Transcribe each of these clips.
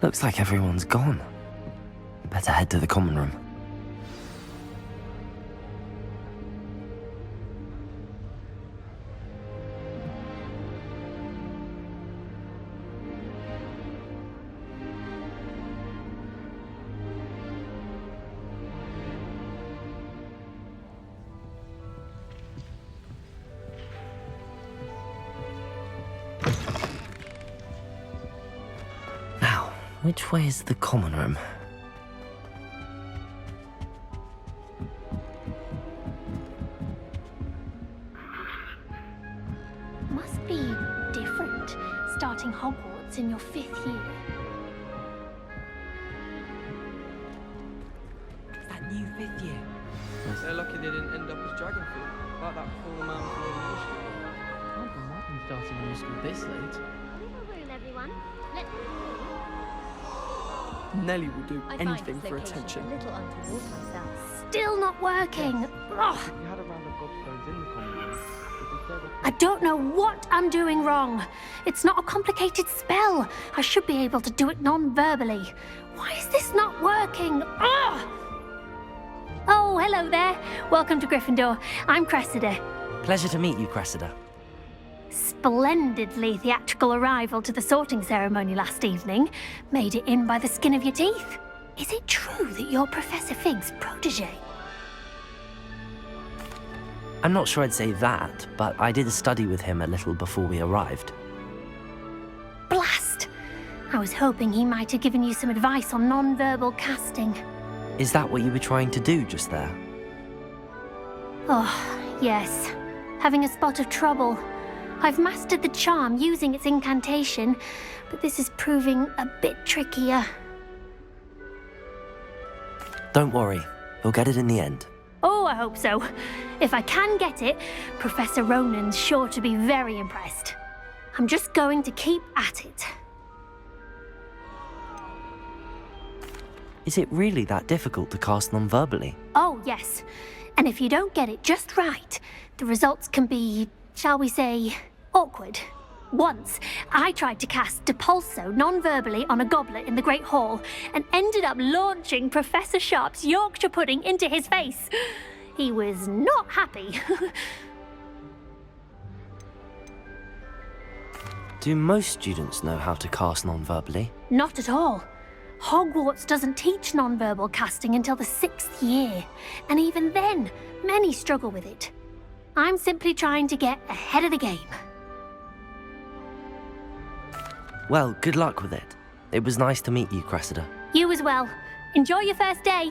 Looks like everyone's gone. Better head to the common room. Now, which way is the common room? Must be different, starting Hogwarts in your 5th year. It's that new 5th year. They're lucky they didn't end up as dragon fruit, like that poor man from the Can't imagine starting a new school this late. Little room, everyone. Let me Nelly will do I find anything this for location attention. a little untoward myself. Still not working. Ugh. We had a round of gobstones in the common room. I don't know what I'm doing wrong. It's not a complicated spell. I should be able to do it non-verbally. Why is this not working? Ugh! Oh, hello there. Welcome to Gryffindor. I'm Cressida. Pleasure to meet you, Cressida. Splendidly theatrical arrival to the sorting ceremony last evening. Made it in by the skin of your teeth. Is it true that you're Professor Fig's protege? I'm not sure I'd say that, but I did study with him a little before we arrived. Blast! I was hoping he might have given you some advice on non-verbal casting. Is that what you were trying to do just there? Oh, yes. Having a spot of trouble. I've mastered the charm using its incantation, but this is proving a bit trickier. Don't worry, you'll get it in the end. Oh, I hope so. If I can get it, Professor Ronan's sure to be very impressed. I'm just going to keep at it. Is it really that difficult to cast non-verbally? Oh, yes. And if you don't get it just right, the results can be, shall we say, awkward. Once, I tried to cast Depulso non-verbally on a goblet in the Great Hall and ended up launching Professor Sharp's Yorkshire pudding into his face. He was not happy. Do most students know how to cast non-verbally? Not at all. Hogwarts doesn't teach non-verbal casting until the 6th year, and even then, many struggle with it. I'm simply trying to get ahead of the game. Well, good luck with it. It was nice to meet you, Cressida. You as well. Enjoy your first day.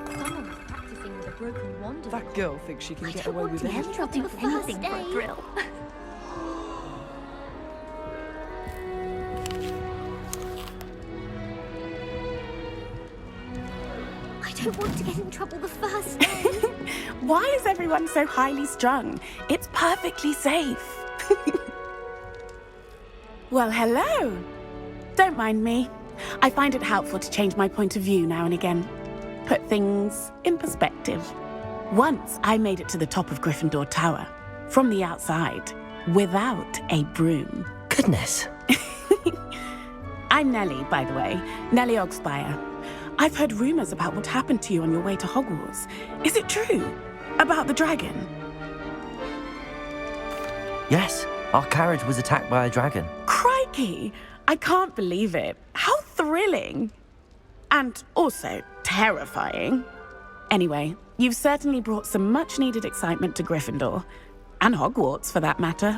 Someone's practicing with a broken wand. That girl thinks she can I get don't away want with to it. enter I'll do the first anything for a day. thrill. I don't want to get in trouble the first day. Why is everyone so highly strung? It's perfectly safe. Well, hello. Don't mind me. I find it helpful to change my point of view now and again. Put things in perspective. Once I made it to the top of Gryffindor Tower, from the outside, without a broom. Goodness. I'm Nelly, by the way. Nelly Ogspire. I've heard rumors about what happened to you on your way to Hogwarts. Is it true? About the dragon? Yes, our carriage was attacked by a dragon. Crikey! I can't believe it. How thrilling! And also terrifying. Anyway, you've certainly brought some much-needed excitement to Gryffindor. And Hogwarts, for that matter.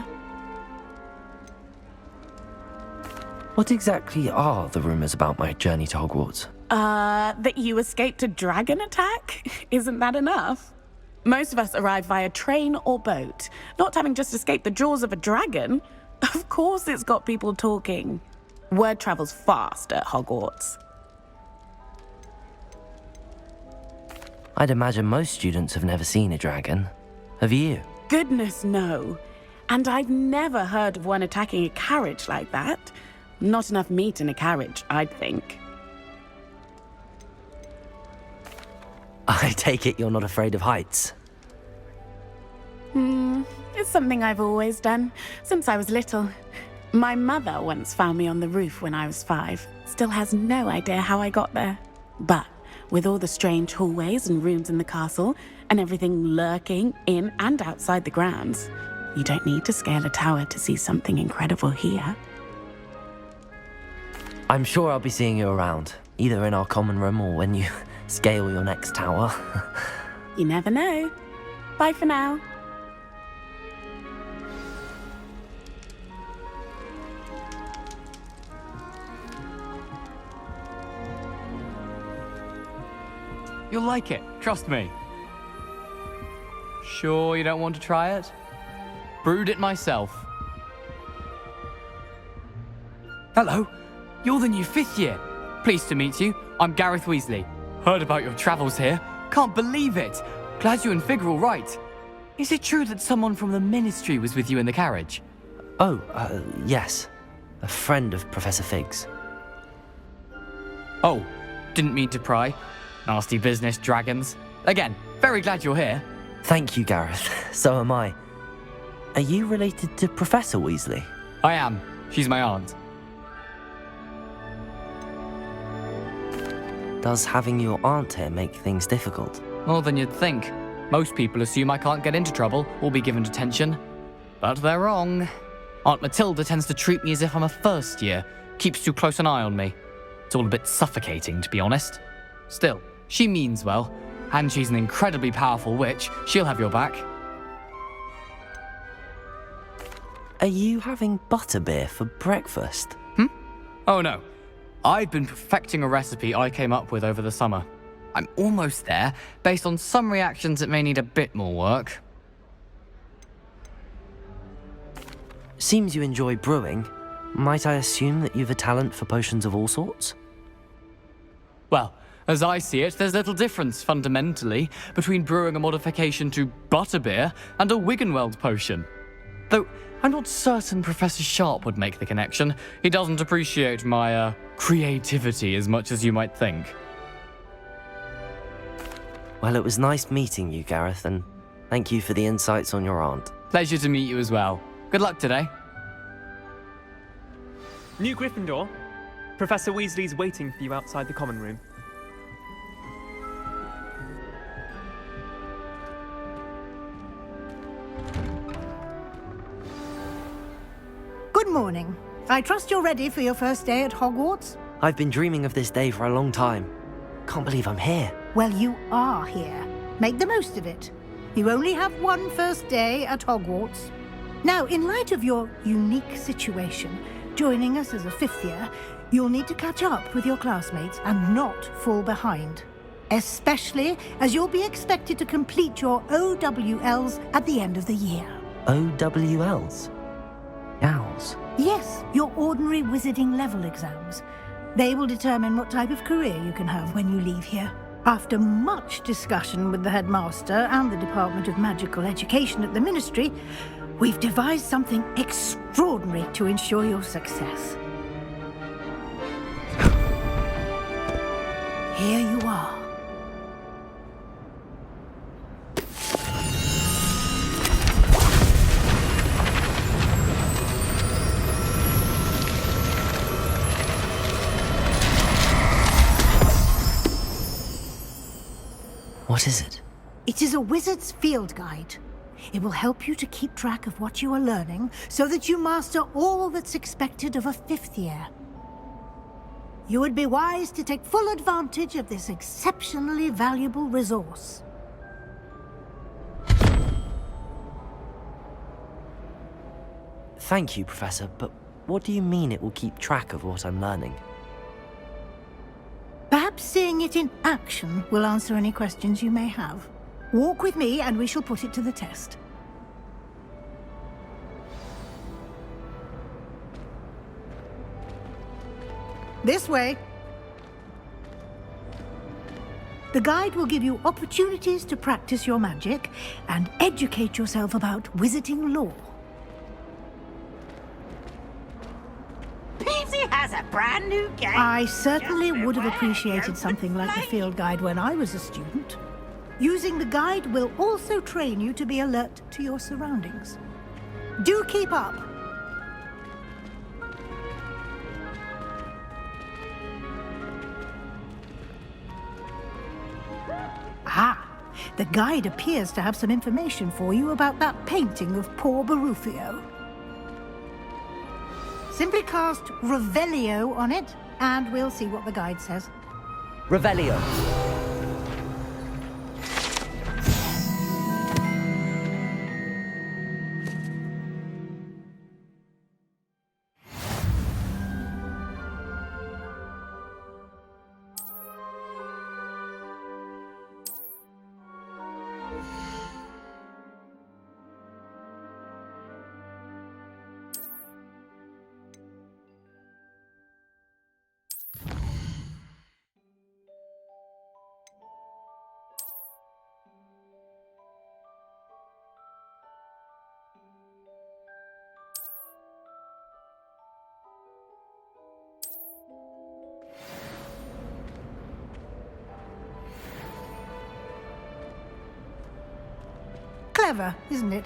What exactly are the rumors about my journey to Hogwarts? That you escaped a dragon attack? Isn't that enough? Most of us arrive via train or boat, not having just escaped the jaws of a dragon. Of course it's got people talking. Word travels fast at Hogwarts. I'd imagine most students have never seen a dragon. Have you? Goodness, no. And I've never heard of one attacking a carriage like that. Not enough meat in a carriage, I'd think. I take it you're not afraid of heights. It's something I've always done, since I was little. My mother once found me on the roof when I was 5. Still has no idea how I got there. But with all the strange hallways and rooms in the castle, and everything lurking in and outside the grounds, you don't need to scale a tower to see something incredible here. I'm sure I'll be seeing you around, either in our common room or when you scale your next tower. You never know. Bye for now. You'll like it, trust me. Sure you don't want to try it? Brewed it myself. Hello, you're the new 5th year. Pleased to meet you. I'm Gareth Weasley. Heard about your travels here. Can't believe it. Glad you and Fig are all right. Is it true that someone from the Ministry was with you in the carriage? Oh, yes. A friend of Professor Fig's. Oh, didn't mean to pry. Nasty business, dragons. Again, very glad you're here. Thank you, Gareth. So am I. Are you related to Professor Weasley? I am. She's my aunt. Does having your aunt here make things difficult? More than you'd think. Most people assume I can't get into trouble or be given detention. But they're wrong. Aunt Matilda tends to treat me as if I'm a first year. Keeps too close an eye on me. It's all a bit suffocating, to be honest. Still, she means well. And she's an incredibly powerful witch. She'll have your back. Are you having butterbeer for breakfast? Oh no. I've been perfecting a recipe I came up with over the summer. I'm almost there. Based on some reactions, it may need a bit more work. Seems you enjoy brewing. Might I assume that you've a talent for potions of all sorts? Well, as I see it, there's little difference, fundamentally, between brewing a modification to butterbeer and a Wiggenweld potion. Though, I'm not certain Professor Sharp would make the connection. He doesn't appreciate my, creativity as much as you might think. Well, it was nice meeting you, Gareth, and thank you for the insights on your aunt. Pleasure to meet you as well. Good luck today. New Gryffindor. Professor Weasley's waiting for you outside the common room. Good morning. I trust you're ready for your first day at Hogwarts? I've been dreaming of this day for a long time. Can't believe I'm here. Well, you are here. Make the most of it. You only have one first day at Hogwarts. Now, in light of your unique situation, joining us as a 5th year, you'll need to catch up with your classmates and not fall behind. Especially as you'll be expected to complete your OWLs at the end of the year. OWLs? Owls? Yes, your ordinary wizarding level exams. They will determine what type of career you can have when you leave here. After much discussion with the headmaster and the Department of Magical Education at the Ministry, we've devised something extraordinary to ensure your success. Here you are. What is it? It is a wizard's field guide. It will help you to keep track of what you are learning so that you master all that's expected of a 5th year. You would be wise to take full advantage of this exceptionally valuable resource. Thank you, Professor, but what do you mean it will keep track of what I'm learning? Perhaps seeing it in action will answer any questions you may have. Walk with me and we shall put it to the test. This way. The guide will give you opportunities to practice your magic and educate yourself about wizarding lore. Peasy has a brand new game. I certainly would have appreciated something like the field guide when I was a student. Using the guide will also train you to be alert to your surroundings. Do keep up. Ah, the guide appears to have some information for you about that painting of poor Barufio. Simply cast Revelio on it, and we'll see what the guide says. Revelio. Clever, isn't it?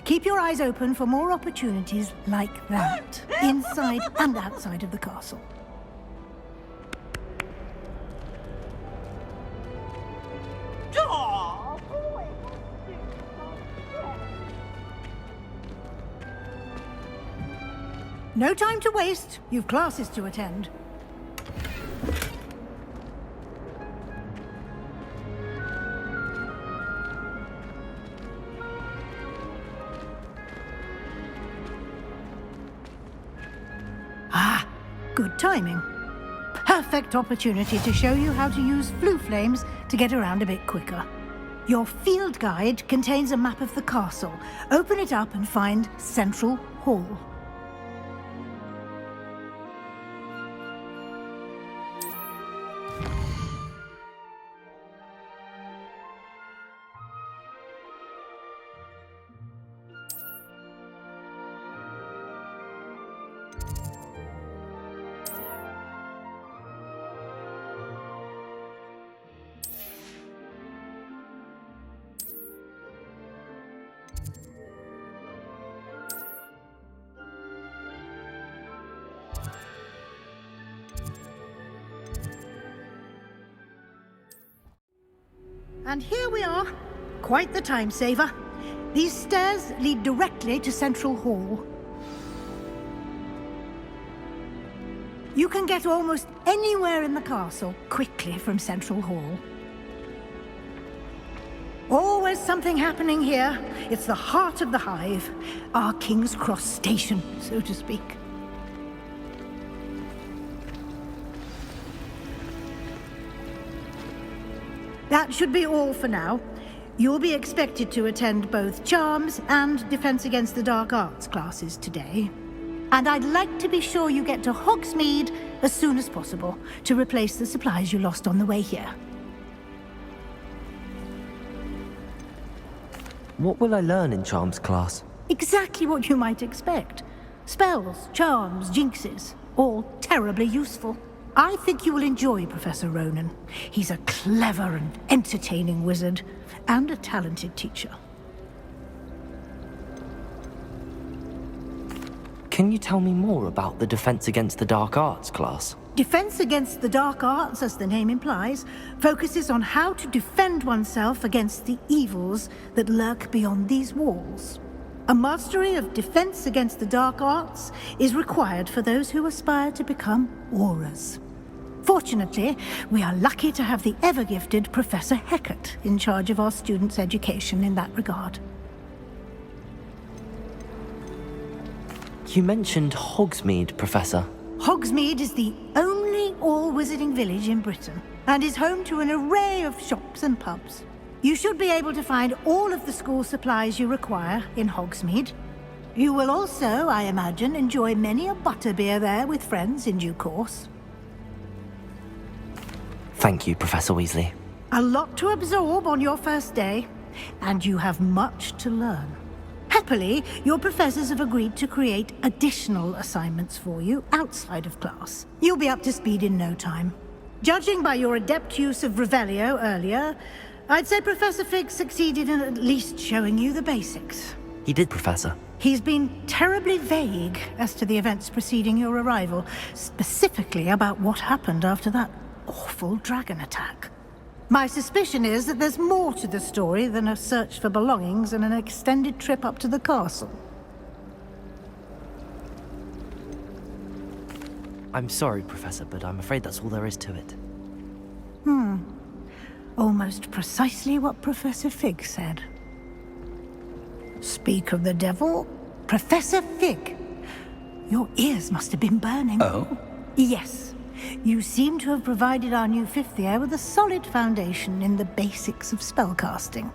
Keep your eyes open for more opportunities like that, inside and outside of the castle. No time to waste. You've classes to attend. Ah, good timing. Perfect opportunity to show you how to use flue flames to get around a bit quicker. Your field guide contains a map of the castle. Open it up and find Central Hall. And here we are. Quite the time saver. These stairs lead directly to Central Hall. You can get almost anywhere in the castle quickly from Central Hall. Always something happening here. It's the heart of the hive. Our King's Cross station, so to speak. That should be all for now. You'll be expected to attend both Charms and Defense Against the Dark Arts classes today. And I'd like to be sure you get to Hogsmeade as soon as possible to replace the supplies you lost on the way here. What will I learn in Charms class? Exactly what you might expect. Spells, charms, jinxes, all terribly useful. I think you will enjoy Professor Ronan. He's a clever and entertaining wizard, and a talented teacher. Can you tell me more about the Defense Against the Dark Arts class? Defense Against the Dark Arts, as the name implies, focuses on how to defend oneself against the evils that lurk beyond these walls. A mastery of Defense Against the Dark Arts is required for those who aspire to become auras. Fortunately, we are lucky to have the ever-gifted Professor Hecat in charge of our students' education in that regard. You mentioned Hogsmeade, Professor. Hogsmeade is the only all-wizarding village in Britain, and is home to an array of shops and pubs. You should be able to find all of the school supplies you require in Hogsmeade. You will also, I imagine, enjoy many a butterbeer there with friends in due course. Thank you, Professor Weasley. A lot to absorb on your first day, and you have much to learn. Happily, your professors have agreed to create additional assignments for you outside of class. You'll be up to speed in no time. Judging by your adept use of Revelio earlier, I'd say Professor Fig succeeded in at least showing you the basics. He did, Professor. He's been terribly vague as to the events preceding your arrival, specifically about what happened after that awful dragon attack. My suspicion is that there's more to the story than a search for belongings and an extended trip up to the castle. I'm sorry, Professor, but I'm afraid that's all there is to it. Almost precisely what Professor Fig said. Speak of the devil, Professor Fig. Your ears must have been burning. Oh? Yes. You seem to have provided our new fifth year with a solid foundation in the basics of spellcasting.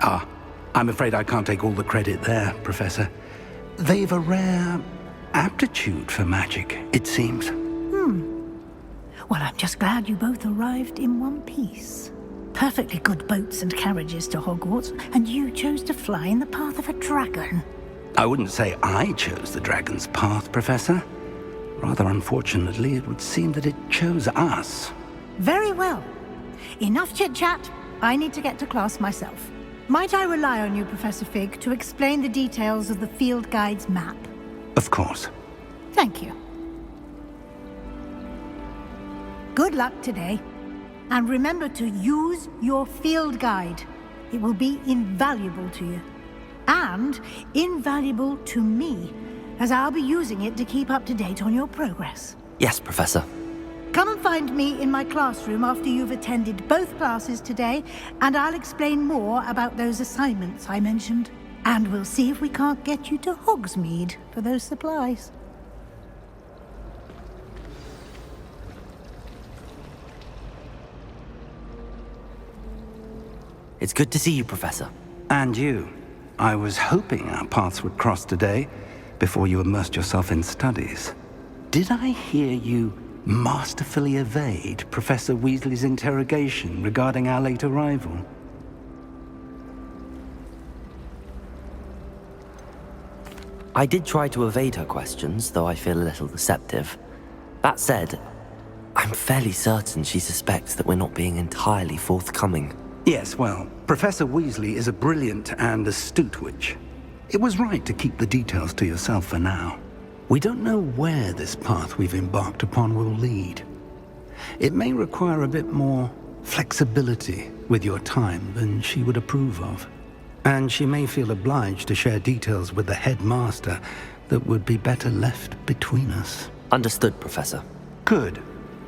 Ah, I'm afraid I can't take all the credit there, Professor. They've a rare aptitude for magic, it seems. Well, I'm just glad you both arrived in one piece. Perfectly good boats and carriages to Hogwarts, and you chose to fly in the path of a dragon. I wouldn't say I chose the dragon's path, Professor. Rather unfortunately, it would seem that it chose us. Very well. Enough chit-chat. I need to get to class myself. Might I rely on you, Professor Fig, to explain the details of the field guide's map? Of course. Thank you. Good luck today. And remember to use your field guide. It will be invaluable to you. And invaluable to me, as I'll be using it to keep up to date on your progress. Yes, Professor. Come and find me in my classroom after you've attended both classes today, and I'll explain more about those assignments I mentioned. And we'll see if we can't get you to Hogsmeade for those supplies. It's good to see you, Professor. And you. I was hoping our paths would cross today, before you immersed yourself in studies. Did I hear you masterfully evade Professor Weasley's interrogation regarding our late arrival? I did try to evade her questions, though I feel a little deceptive. That said, I'm fairly certain she suspects that we're not being entirely forthcoming. Yes, well, Professor Weasley is a brilliant and astute witch. It was right to keep the details to yourself for now. We don't know where this path we've embarked upon will lead. It may require a bit more flexibility with your time than she would approve of. And she may feel obliged to share details with the headmaster that would be better left between us. Understood, Professor. Good.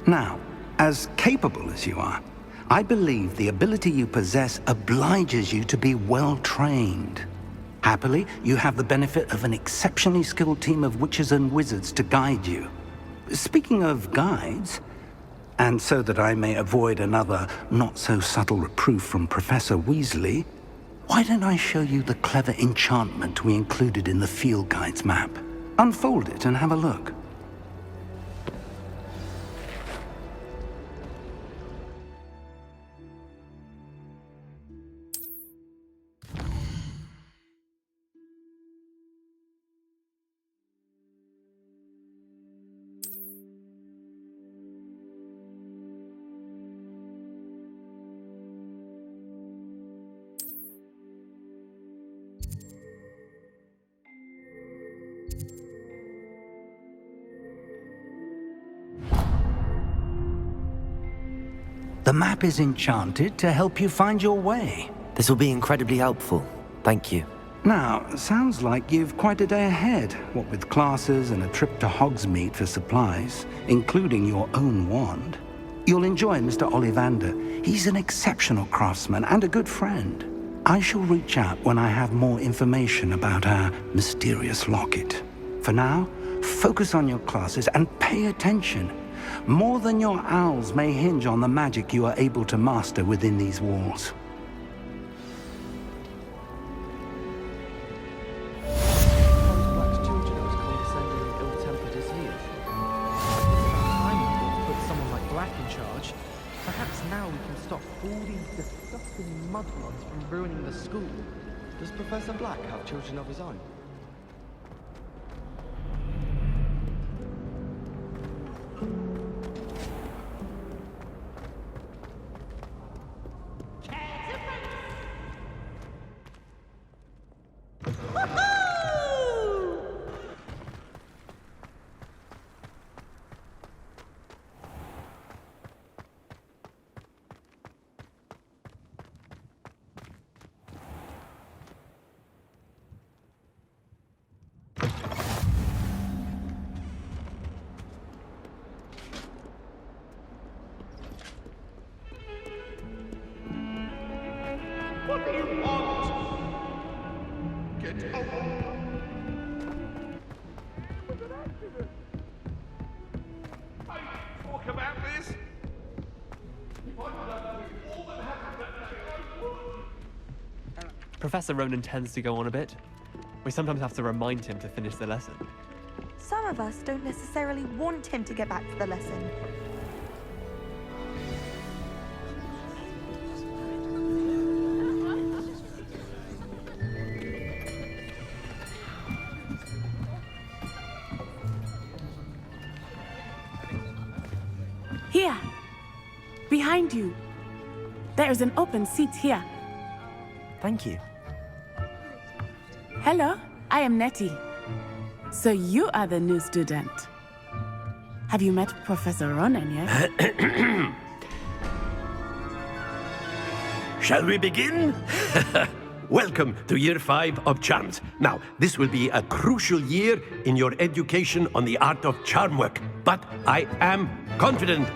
Now, as capable as you are, I believe the ability you possess obliges you to be well-trained. Happily, you have the benefit of an exceptionally skilled team of witches and wizards to guide you. Speaking of guides, and so that I may avoid another not-so-subtle reproof from Professor Weasley, why don't I show you the clever enchantment we included in the field guide's map? Unfold it and have a look. The map is enchanted to help you find your way. This will be incredibly helpful. Thank you. Now, sounds like you've quite a day ahead, what with classes and a trip to Hogsmeade for supplies, including your own wand. You'll enjoy Mr. Ollivander. He's an exceptional craftsman and a good friend. I shall reach out when I have more information about our mysterious locket. For now, focus on your classes and pay attention. More than your owls may hinge on the magic you are able to master within these walls. Black's children are as condescending and ill-tempered as he is. It's about time we thought to put someone like Black in charge. Perhaps now we can stop all these disgusting mudbloods from ruining the school. Does Professor Black have children of his own? do you want? Get out. I talk about this. Professor Ronan tends to go on a bit. We sometimes have to remind him to finish the lesson. Some of us don't necessarily want him to get back to the lesson. Here. Behind you. There is an open seat here. Thank you. Hello, I am Natty. So you are the new student. Have you met Professor Ronan yet? Shall we begin? Welcome to Year 5 of Charms. Now, this will be a crucial year in your education on the art of charm work. But I am confident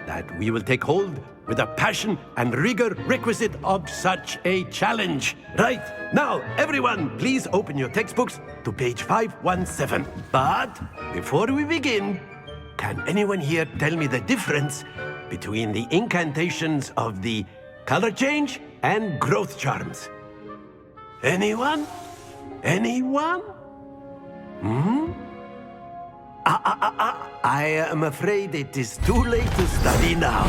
that we will take hold with the passion and rigor requisite of such a challenge. Right, now, everyone, please open your textbooks to page 517. But before we begin, can anyone here tell me the difference between the incantations of the color change and growth charms? Anyone? Anyone? I am afraid it is too late to study now.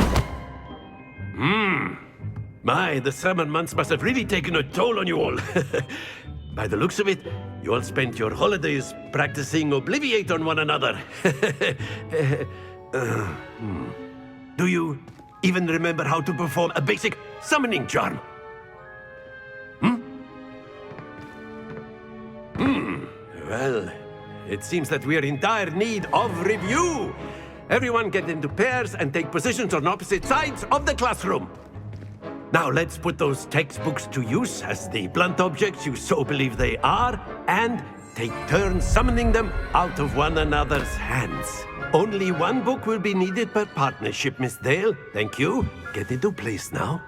My, the summer months must have really taken a toll on you all. By the looks of it, you all spent your holidays practicing Obliviate on one another. Do you even remember how to perform a basic summoning charm? Well, it seems that we are in dire need of review. Everyone get into pairs and take positions on opposite sides of the classroom. Now let's put those textbooks to use as the blunt objects you so believe they are, and take turns summoning them out of one another's hands. Only one book will be needed per partnership, Miss Dale. Thank you. Get into place now.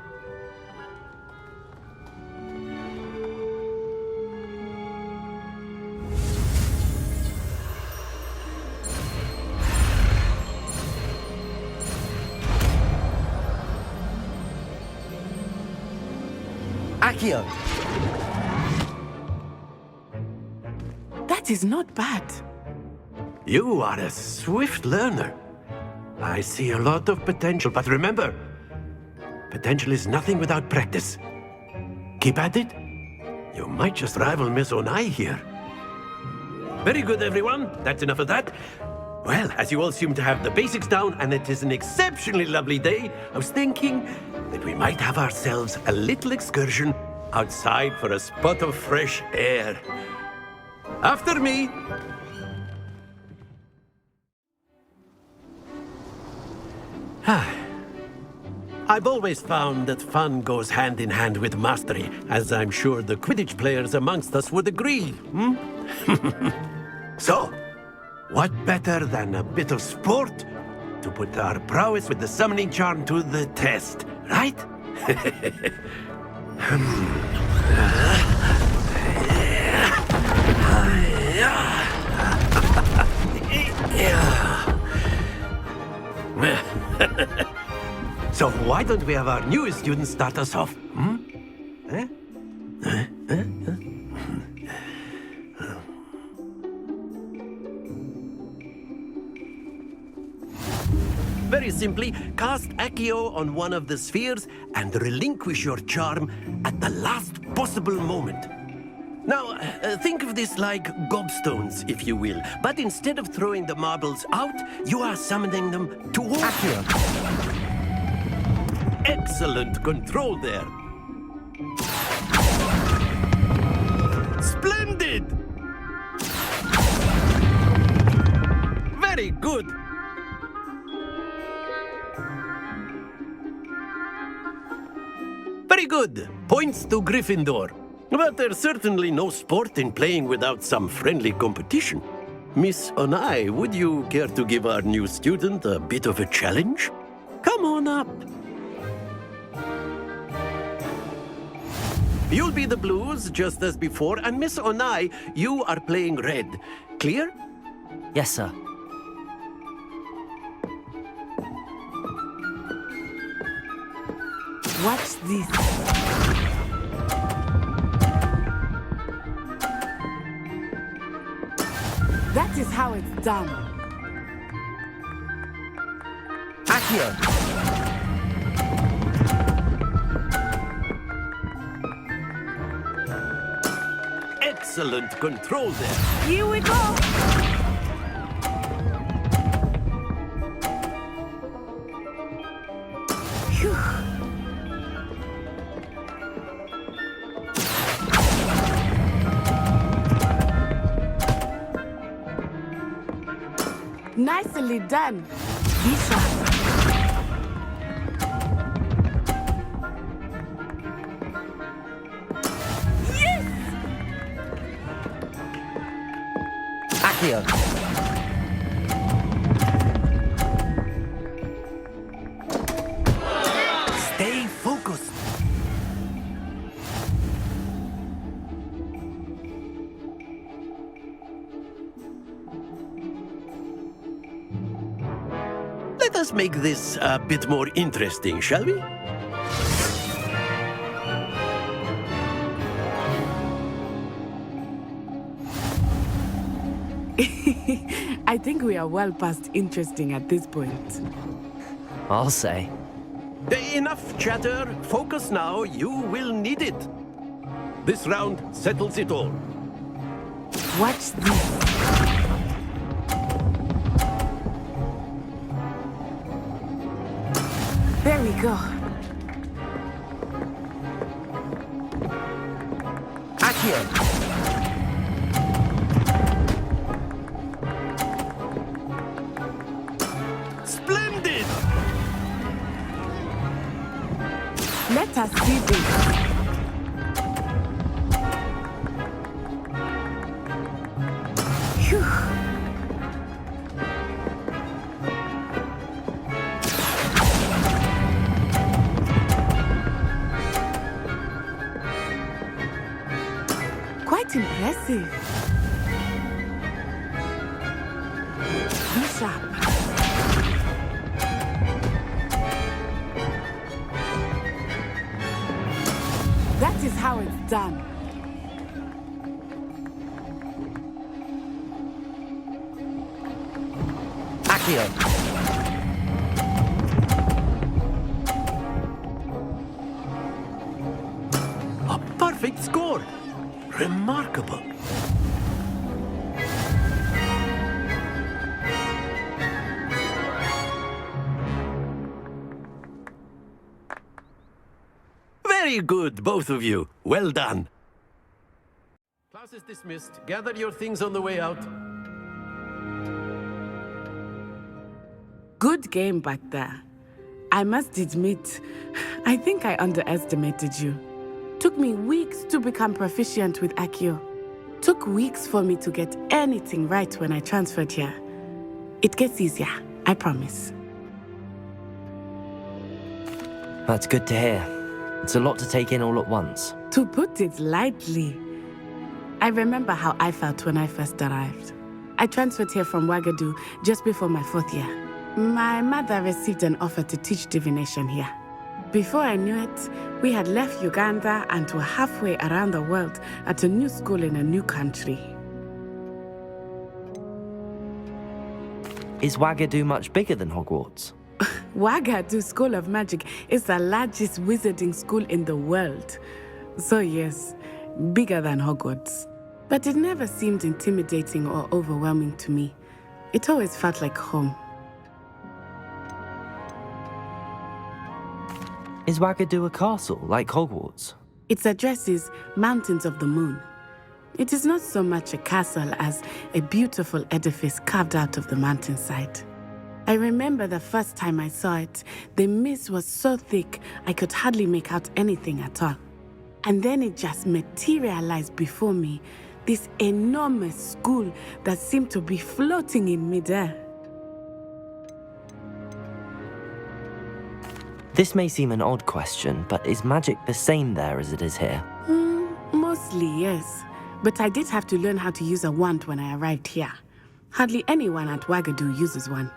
Accio! That is not bad. You are a swift learner. I see a lot of potential, but remember, potential is nothing without practice. Keep at it. You might just rival Miss Onai here. Very good, everyone. That's enough of that. Well, as you all seem to have the basics down, and it is an exceptionally lovely day, I was thinking that we might have ourselves a little excursion outside for a spot of fresh air. After me! I've always found that fun goes hand in hand with mastery, as I'm sure the Quidditch players amongst us would agree. So, what better than a bit of sport to put our prowess with the summoning charm to the test, right? So why don't we have our newest student start us off? Very simply, cast Accio on one of the spheres and relinquish your charm at the last possible moment. Now, think of this like gobstones, if you will. But instead of throwing the marbles out, you are summoning them towards you. Excellent control there. Splendid! Very good. Very good. Points to Gryffindor. But there's certainly no sport in playing without some friendly competition. Miss Onai, would you care to give our new student a bit of a challenge? Come on up. you'll be the blues just as before, and Miss Onai, you are playing red. Clear? Yes, sir. Watch this. That is how it's done. Accio! Excellent control there. Here we go. Phew. Nicely done. Be sharp. Yes! Accio! Stay focused. Let us make this a bit more interesting, shall we? I think we are well past interesting at this point. I'll say. Enough chatter. Focus now. You will need it. This round settles it all. Watch this. There we go. Accio! Splendid! Let us see this. Phew. Quite impressive. Be sharp. That is how it's done. Accio! A perfect score. Remarkable. Very good, both of you. Well done. Class is dismissed. Gather your things on the way out. Good game back there. I must admit, I think I underestimated you. Took me weeks to become proficient with Accio. Took weeks for me to get anything right when I transferred here. It gets easier, I promise. That's good to hear. It's a lot to take in all at once. To put it lightly, I remember how I felt when I first arrived. I transferred here from Wagadu just before my 4th year. My mother received an offer to teach divination here. Before I knew it, we had left Uganda and were halfway around the world at a new school in a new country. Is Wagadu much bigger than Hogwarts? Wagadu School of Magic is the largest wizarding school in the world. So yes, bigger than Hogwarts. But it never seemed intimidating or overwhelming to me. It always felt like home. Is Wagadu a castle, like Hogwarts? Its address is Mountains of the Moon. It is not so much a castle as a beautiful edifice carved out of the mountainside. I remember the first time I saw it, the mist was so thick I could hardly make out anything at all. And then it just materialized before me, this enormous school that seemed to be floating in midair. This may seem an odd question, but is magic the same there as it is here? Mostly, yes. But I did have to learn how to use a wand when I arrived here. Hardly anyone at Wagadu uses one.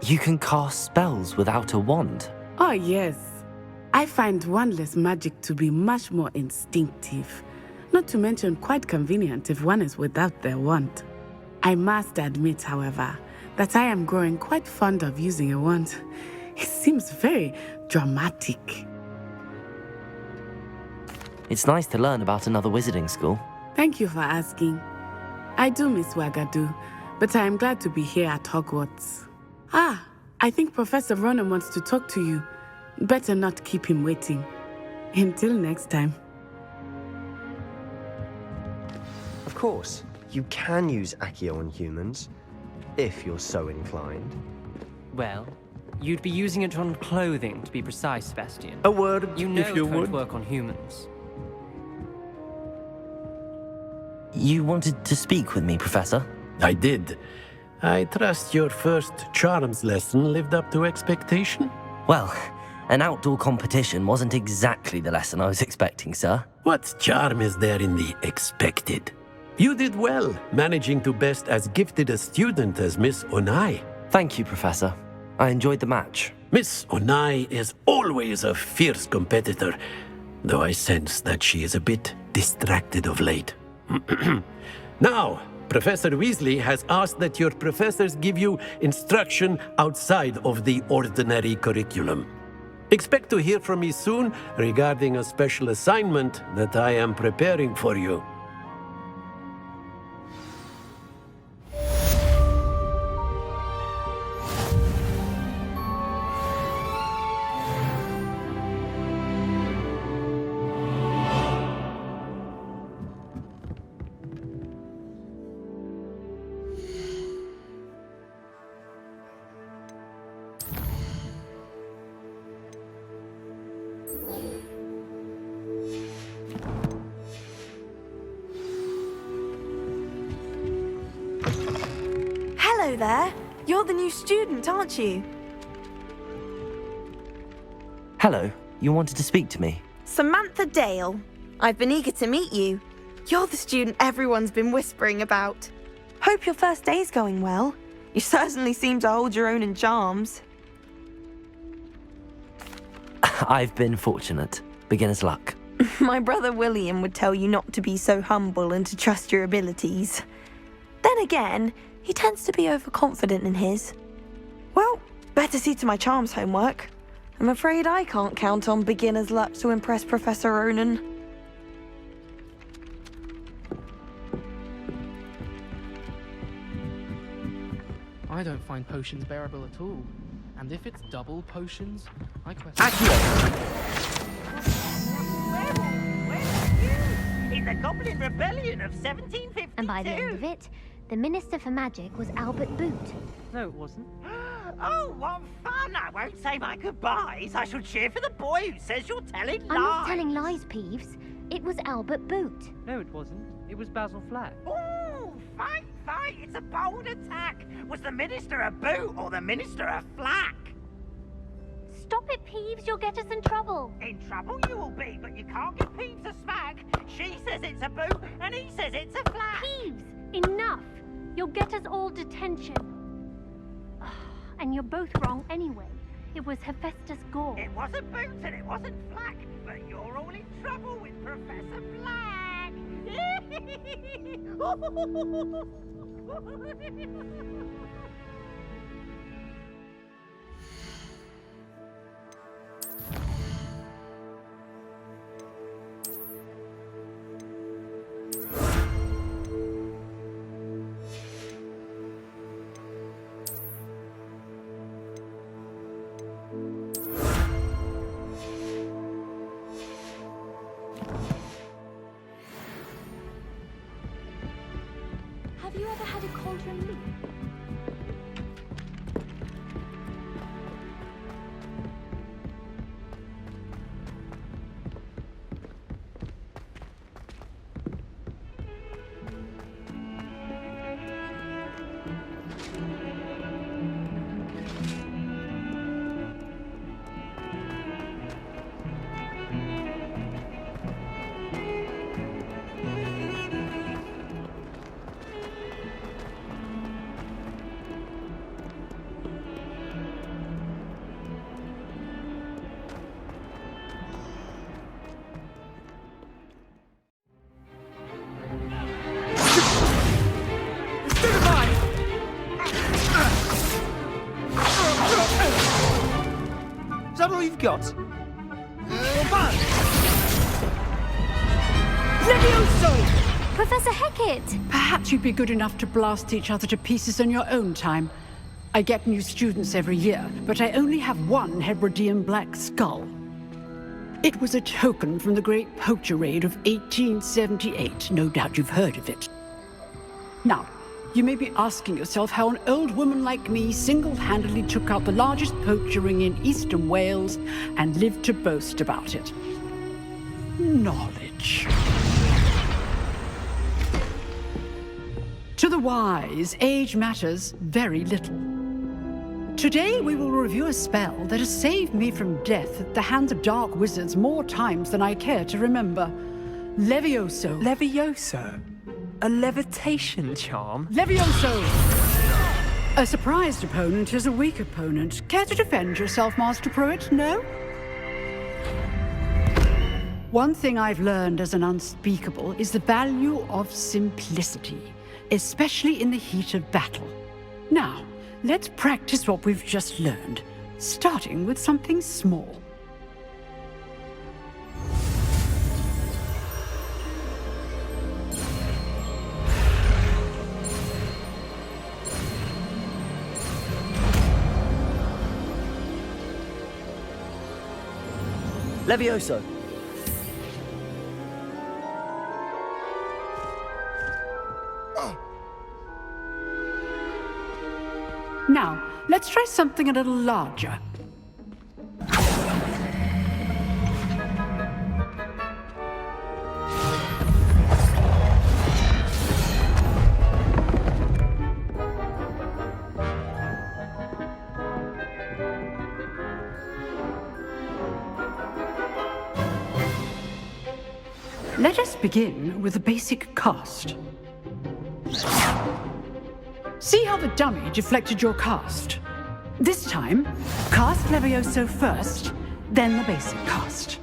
You can cast spells without a wand? Oh, yes. I find wandless magic to be much more instinctive. Not to mention quite convenient if one is without their wand. I must admit, however, that I am growing quite fond of using a wand. It seems very dramatic. It's nice to learn about another wizarding school. Thank you for asking. I do miss Wagadu, but I am glad to be here at Hogwarts. Ah, I think Professor Ronan wants to talk to you. Better not keep him waiting. Until next time. Of course, you can use Accio on humans, if you're so inclined. Well, you'd be using it on clothing, to be precise, Sebastian. A word, You know if you it won't would. work on humans. You wanted to speak with me, Professor? I did. I trust your first charms lesson lived up to expectation? Well, an outdoor competition wasn't exactly the lesson I was expecting, sir. What charm is there in the expected? You did well, managing to best as gifted a student as Miss Onai. Thank you, Professor. I enjoyed the match. Miss Onai is always a fierce competitor, though I sense that she is a bit distracted of late. Now, Professor Weasley has asked that your professors give you instruction outside of the ordinary curriculum. Expect to hear from me soon regarding a special assignment that I am preparing for you. Hello there. You're the new student, aren't you? Hello, you wanted to speak to me? Samantha Dale. I've been eager to meet you. You're the student everyone's been whispering about. Hope your first day's going well. You certainly seem to hold your own in charms. I've been fortunate. Beginner's luck. My brother William would tell you not to be so humble and to trust your abilities. Then again, he tends to be overconfident in his. Well, better see to my charms homework. I'm afraid I can't count on beginner's luck to impress Professor Ronan. I don't find potions bearable at all. And if it's double potions, I question... In the Goblin Rebellion of 1752. And by the end of it, the Minister for Magic was Albert Boot. No, it wasn't. Oh, what fun! I won't say my goodbyes. I shall cheer for the boy who says you're telling lies. I'm not telling lies, Peeves. It was Albert Boot. No, it wasn't. It was Basil Flack. Oh, fight, fight! It's a bold attack. Was the Minister a boot or the Minister a flack? Stop it, Peeves. You'll get us in trouble. In trouble you will be, but you can't give Peeves a smack. She says it's a boot, and he says it's a flack. Peeves, enough. You'll get us all detention. And you're both wrong anyway. It was Hephaestus Gore. It wasn't boot and it wasn't flack, but you're all in trouble with Professor Black. Have you ever had a cauldron leap? you've got. Levioso! Professor Hecat! Perhaps you'd be good enough to blast each other to pieces in your own time. I get new students every year, but I only have one Hebridean black skull. It was a token from the Great Poacher Raid of 1878. No doubt you've heard of it. Now, you may be asking yourself how an old woman like me single-handedly took out the largest poacher ring in eastern Wales and lived to boast about it. Knowledge. To the wise, age matters very little. Today we will review a spell that has saved me from death at the hands of dark wizards more times than I care to remember. Levioso. Levioso? A levitation charm? Levioso! A surprised opponent is a weak opponent. Care to defend yourself, Master Pruitt? No? One thing I've learned as an unspeakable is the value of simplicity, especially in the heat of battle. Now, let's practice what we've just learned, starting with something small. Levioso. Now, let's try something a little larger. Let us begin with a basic cast. See how the dummy deflected your cast? This time, cast Levioso first, then the basic cast.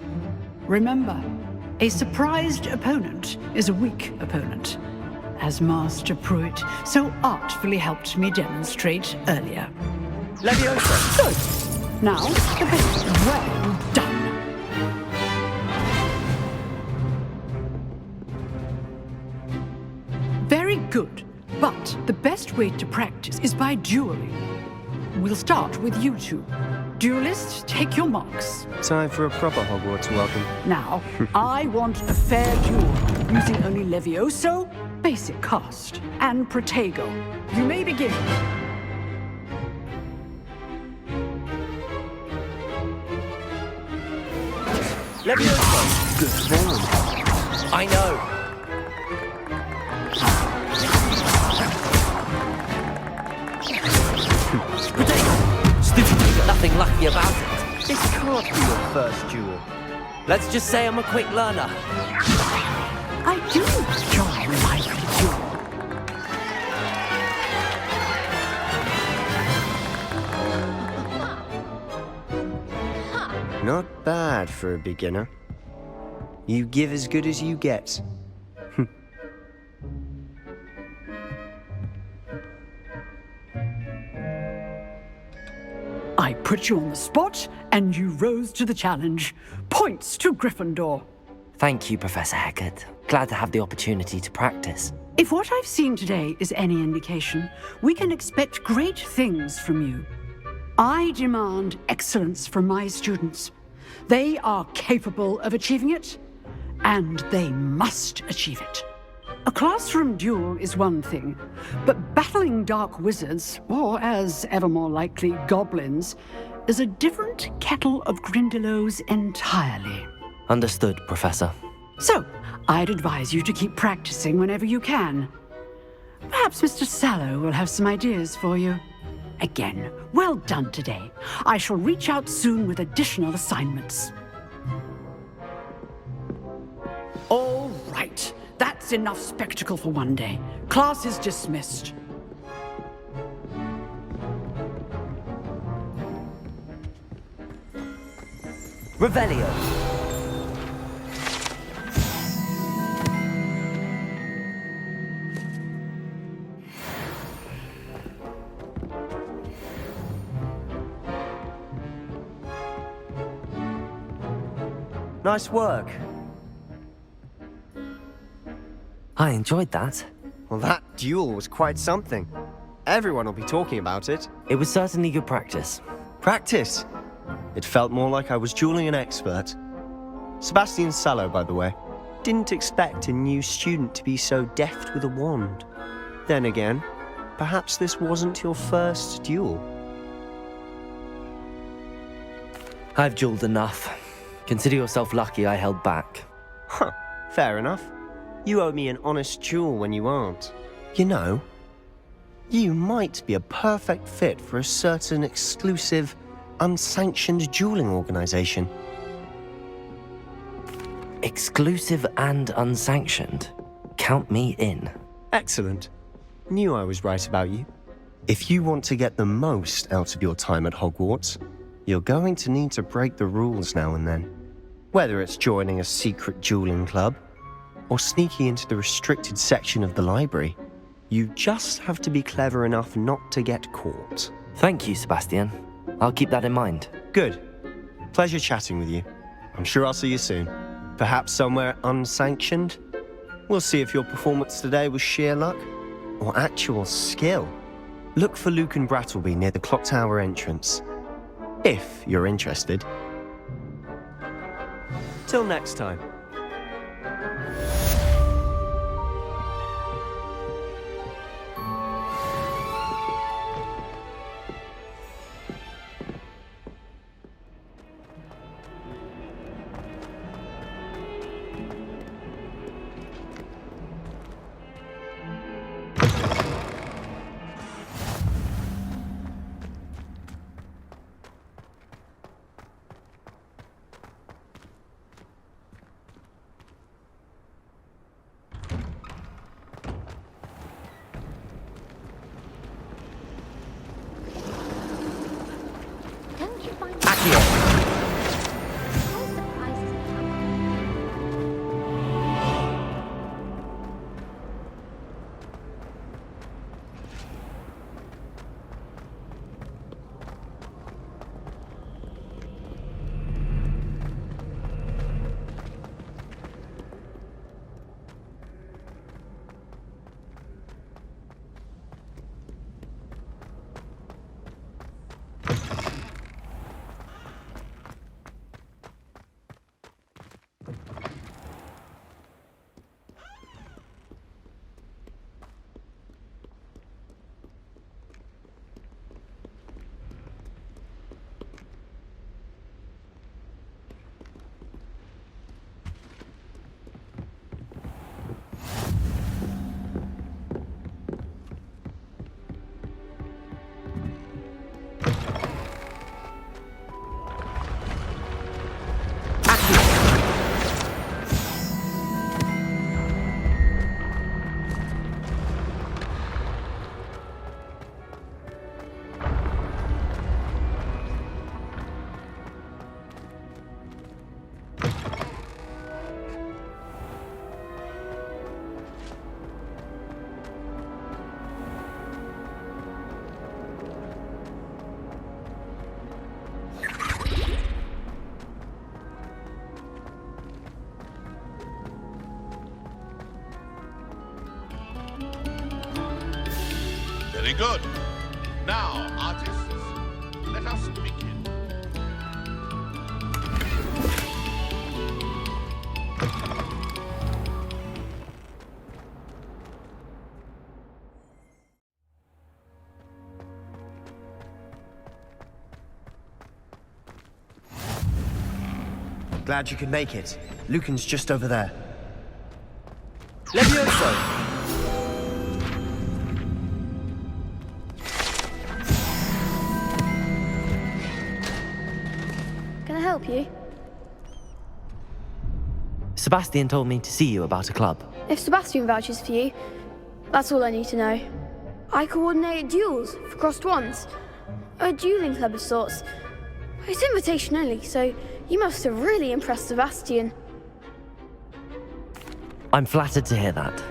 Remember, a surprised opponent is a weak opponent, as Master Pruitt so artfully helped me demonstrate earlier. Levioso! Good! Now, the basic. Well done! Very good. But the best way to practice is by dueling. We'll start with you two. Duelists, take your marks. Time for a proper Hogwarts welcome. Now, I want a fair duel, using only Levioso, basic cast, and Protego. You may begin. Levioso! Good form. I know. Nothing lucky about it. This can't be your first duel. Let's just say I'm a quick learner. I do enjoy my duel. Not bad for a beginner. You give as good as you get. I put you on the spot, and you rose to the challenge. Points to Gryffindor. Thank you, Professor Hecat. Glad to have the opportunity to practice. If what I've seen today is any indication, we can expect great things from you. I demand excellence from my students. They are capable of achieving it, and they must achieve it. A classroom duel is one thing, but battling dark wizards, or as ever more likely, goblins, is a different kettle of Grindylows entirely. Understood, Professor. So, I'd advise you to keep practicing whenever you can. Perhaps Mr. Sallow will have some ideas for you. Again, well done today. I shall reach out soon with additional assignments. All right. That's enough spectacle for one day. Class is dismissed. Revelio. Nice work. I enjoyed that. Well, that duel was quite something. Everyone will be talking about it. It was certainly good practice. Practice? It felt more like I was dueling an expert. Sebastian Sallow, by the way. Didn't expect a new student to be so deft with a wand. Then again, perhaps this wasn't your first duel. I've dueled enough. Consider yourself lucky I held back. Huh, fair enough. You owe me an honest duel when you aren't. You know, you might be a perfect fit for a certain exclusive, unsanctioned dueling organization. Exclusive and unsanctioned? Count me in. Excellent. Knew I was right about you. If you want to get the most out of your time at Hogwarts, you're going to need to break the rules now and then. Whether it's joining a secret dueling club, or sneaking into the restricted section of the library, you just have to be clever enough not to get caught. Thank you, Sebastian. I'll keep that in mind. Good. Pleasure chatting with you. I'm sure I'll see you soon. Perhaps somewhere unsanctioned? We'll see if your performance today was sheer luck or actual skill. Look for Luke and Brattleby near the clock tower entrance. If you're interested. Till next time. Very good. Now, artists, let us begin. Glad you could make it. Lucan's just over there. Levioso! Can I help you? Sebastian told me to see you about a club. If Sebastian vouches for you, that's all I need to know. I coordinate duels for crossed wands. A dueling club of sorts. It's invitation only, so you must have really impressed Sebastian. I'm flattered to hear that.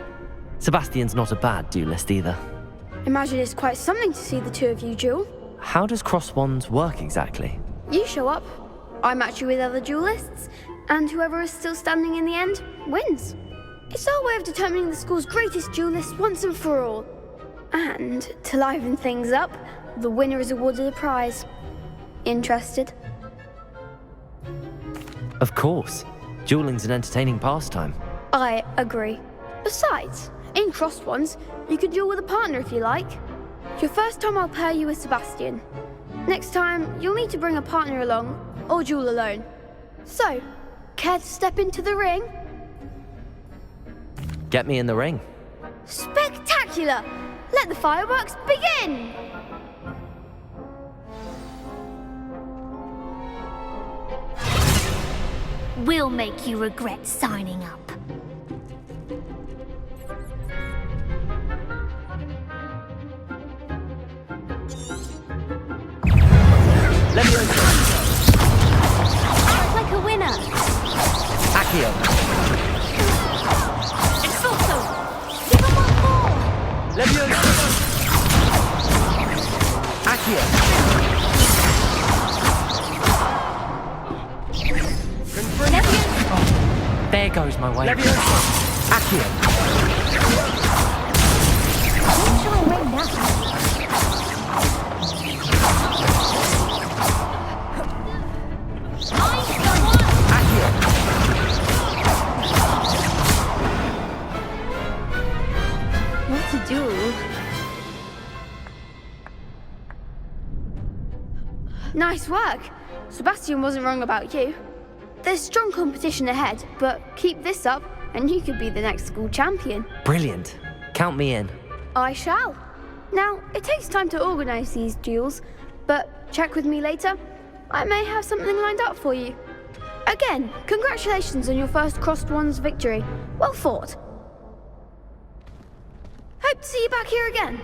Sebastian's not a bad duelist either. Imagine it's quite something to see the two of you duel. How does cross wands work exactly? You show up, I match you with other duelists, and whoever is still standing in the end wins. It's our way of determining the school's greatest duelist once and for all. And to liven things up, the winner is awarded a prize. Interested? Of course. Dueling's an entertaining pastime. I agree. Besides, in crossed ones, you can duel with a partner if you like. Your first time I'll pair you with Sebastian. Next time, you'll need to bring a partner along, or duel alone. So, care to step into the ring? Get me in the ring. Spectacular! Let the fireworks begin! We'll make you regret signing up. Levioso! Act like a winner! Accio! Expulso! Give him one more! Levioso! Accio! Levioso! There goes my way. Levioso! Accio! Don't shy away now. What to do? Nice work. Sebastian wasn't wrong about you. There's strong competition ahead, but keep this up and you could be the next school champion. Brilliant. Count me in. I shall. Now, it takes time to organise these duels, but check with me later. I may have something lined up for you. Again, congratulations on your first Crossed Ones victory. Well fought. Hope to see you back here again.